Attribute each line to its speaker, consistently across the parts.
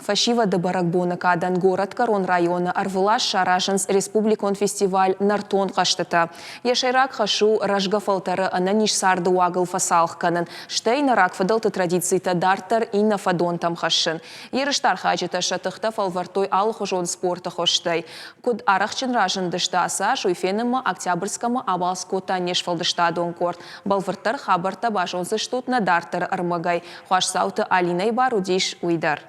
Speaker 1: Фашива де Баракбона кадан город Корон района Арвылаш Шаражынс республикон фестиваль Нартон қаштыта. Ешайрак хашу ражгафалтары ананиш сарды уагыл фасалық канын. Штейна рак фадалты традицийта дартар и на фадон там хашын. Ерыштар хаджита шатыхта фалвартой алхожон спорта хоштай. Куд арахчин ражын дыштаса шуйфенема октябрьскому абалскота нешфалдышта донкорт. Балвартар хабарта башонсы штут на дартар армагай. Хуашсауты Алинай барудиш уйдар.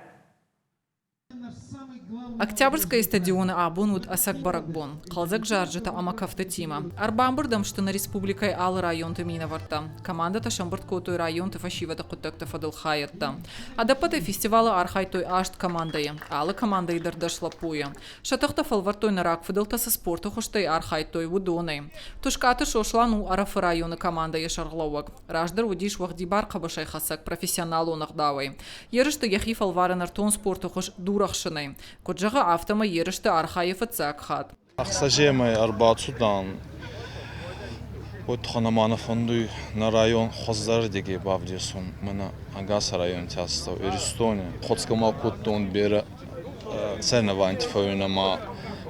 Speaker 2: Октябрьская стадионы абунут асак баракбон. Қалзак жаржыта амакафта тима. Арбамбырдам, что на республикой алы район тымина варта. Команда ташамбырд котой район ты фашивата кутакта фадыл хаятта. Адапаты фестивала архай той ашт командае. Алы команда идар дашла пуя. Шатахта фалвартой на рак фадылта со спорта хоштай архай той вудоной. Тушкаты шошлану арафы районы команда ешарглауак. Раждар удиш вахдибар кабашай хасак профессионалу нагдавай. Ерышты яхи фалвары нартон спорта хош дурахшынай. Жага автома ерышты архаев цакхат.
Speaker 3: Ахсажемай арбацудан. Вот ханамана фонду на район Хоздар деги бавдесун. Мына Агаса район часто Эристоне. Хотскому куттон бера ценовать фоинама.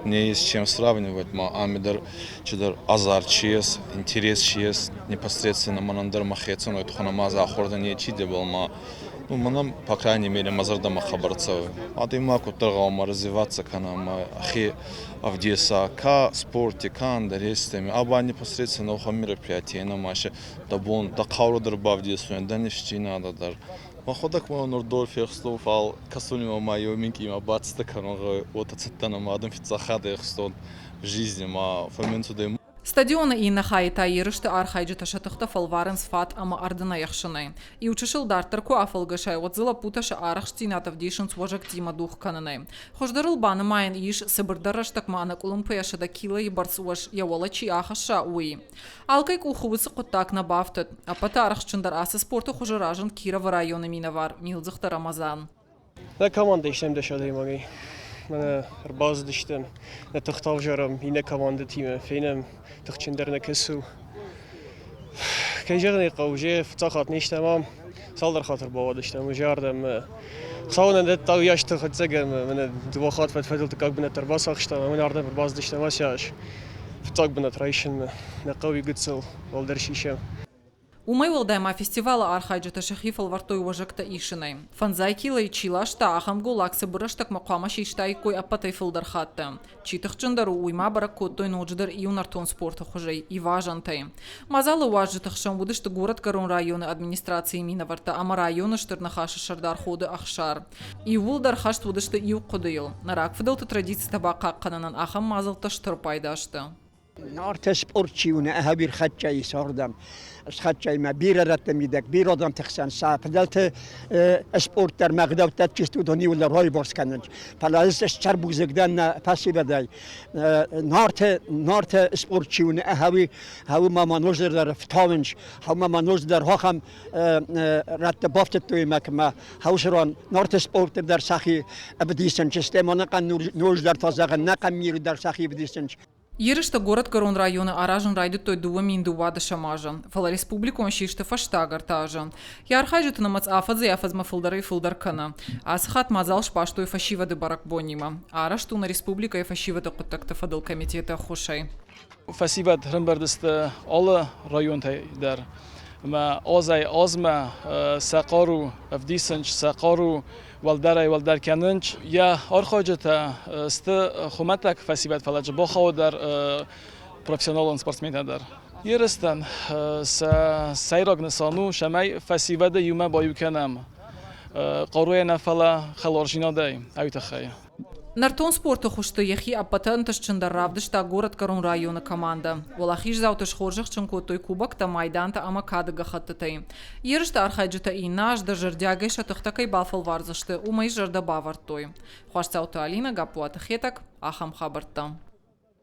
Speaker 3: Не есть чем сравнивать, амидар чидар азар чиес, интерес чиес, непосредственно манандар махецен, это ханамаза охорда не чиде был Ну, мы, по крайней мере, мазардама хабарцевы. А ты маку торгама развиваться, канама, ахи Авдеса, ка спорте, ка андарестами, аба непосредственно уха мероприятия, на маше, да бон, да кауру дарба Авдесу, да нефти надо дар. Маходак мо Нордорф ехстов, ал касунима майо минки има бацта, канога, вот ацеттана мадам фицахада ехстов в жизни, ма фаменту да ему.
Speaker 2: Стадионы и нахайта ерышты архайджита шатыхта фалварен сфат ама ардына яхшынай. И учишил дартарку афалгашай отзыла путаша арахштинатов дишин свожак тима дух кананай. Хождарыл баны майын иш сыбырдараш такмана кулымпаяша да кила и барцуаш яволачи ахаша уи. Алкай кухувысы құттак на бафтыт. Апата арахшчындар асы спорты хожаражын Кирова районы минавар. Милзыхта Рамазан.
Speaker 4: Да команда işlemde şadayım من رباز داشتم نتختار جرم اینه کمانده تیمه فینم تخچندر نکسو که جرنی قوجه فتاخت نیشتم سال خاطر باور داشتم و جردم خواهن ده تاویاش تخت زگم من دو خاطر فتفضل تکاک بنا ترباس آخشتم من آردم رباز داشتم واسیاش فتاک بنا ترایشن نقوی گدسل والدرشیشم
Speaker 2: Умай волдайма фестивала архайджата шахифал вартой уважакта ишинай. Фанзайкила и чилашта ахамгу лаксы бұрыштак мақама шиштай кой апатай фылдархатты. Читықчындару уйма барак коттой нодждар и унартон спорта хожай и важантай. Мазалы важжатықшам будышты город Корон районы администрации минаварта, ама районы штырнахаша шардар ходы ахшар. И вулдар хашт будышты и уқудыйл. Нарак фыдалты традиции табақа қананан ахам мазалта штыр пайдашты.
Speaker 5: نارت سپورتچیونه اهبیر خدچایی سردم خدچایی ما بیر رتم میدک بیر آدم تخسان ساف دلت سپورت در مقدار تجست ودنی ولا رای باز کنن فلاز شر بوزگدن پسی بدای نارت سپورتچیونه هاو ما منوزر در فتاونج هاو ما منوزر در هاخم رت بافت توی مکما هاوسران نارت سپورت در سخی ابدیسن چسته ما نکن نوز در تازه نکن میر در سخی ابدیسن
Speaker 2: Ерышта город Корон районы аражын райды той дуа минду вада шамажа. Фала республику он шишты фаштагар тажа. Ярхайжыты намац афадзе афазма фылдары фылдаркана. Асхат мазал шпаштой фашива де баракбонима. Арашту на республика и фашива де кутакта фадыл комитета хушай.
Speaker 6: Фасиват рымбардысты alle район тайдар. ما آزای آزما سقارو افدیسنج سقارو والدرای والدر کننج یا آرخاجت است خمتک فسیبت فلج با خود در پروفسیونال سپورتسمن در یرستن سایراگ نسانو شمای فسیبت یوم بایو کنم قروی نفلا خلارجینا دای اوت خی
Speaker 2: Нартон спорта хушты яхи апатанташ чындарравдышта город Корон района команда. Валахиш заутыш хоржах чынкотой кубак та майданта амакадыга хаттытай. Ерышта архайджыта и наш да жардягай шатыхтакай балфал варзышты умай жарда бавартой. Хуашцауты Алина гапуаты хетак ахам хабарта.